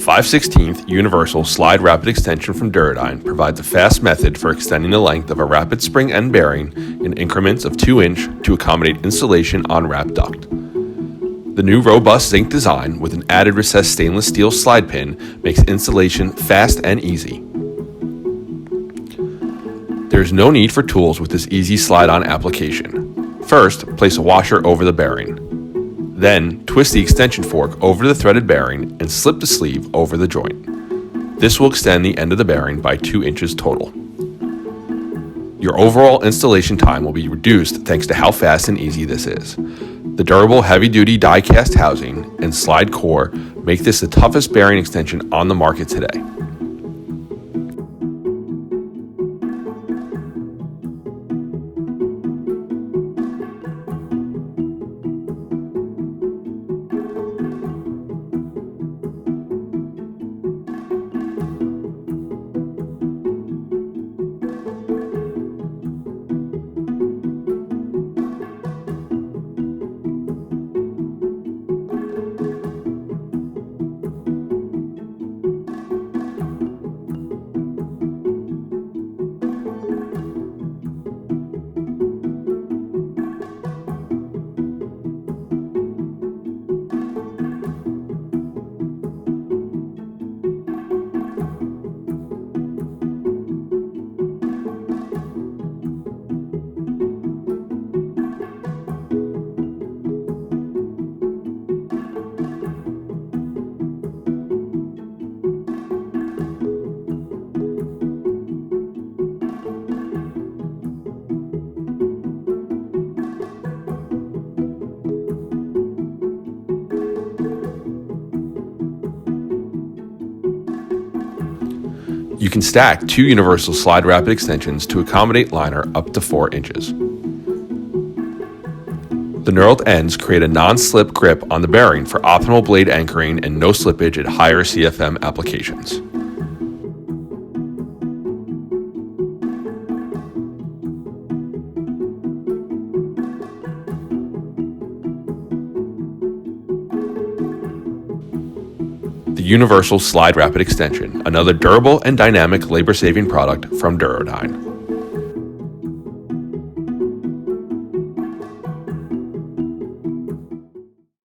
The 5/16 Universal Slide Rapit Extension from Duro Dyne provides a fast method for extending the length of a rapid spring end bearing in increments of 2 inch to accommodate installation on wrap duct. The new robust zinc design with an added recessed stainless steel slide pin makes installation fast and easy. There is no need for tools with this easy slide-on application. First, place a washer over the bearing. Then, twist the extension fork over the threaded bearing and slip the sleeve over the joint. This will extend the end of the bearing by 2 inches total. Your overall installation time will be reduced thanks to how fast and easy this is. The durable heavy-duty die-cast housing and slide core make this the toughest bearing extension on the market today. You can stack 2 Universal Slide Rapit extensions to accommodate liner up to 4 inches. The knurled ends create a non-slip grip on the bearing for optimal blade anchoring and no slippage at higher CFM applications. The Universal Slide Rapit Extension, another durable and dynamic labor-saving product from Duro Dyne.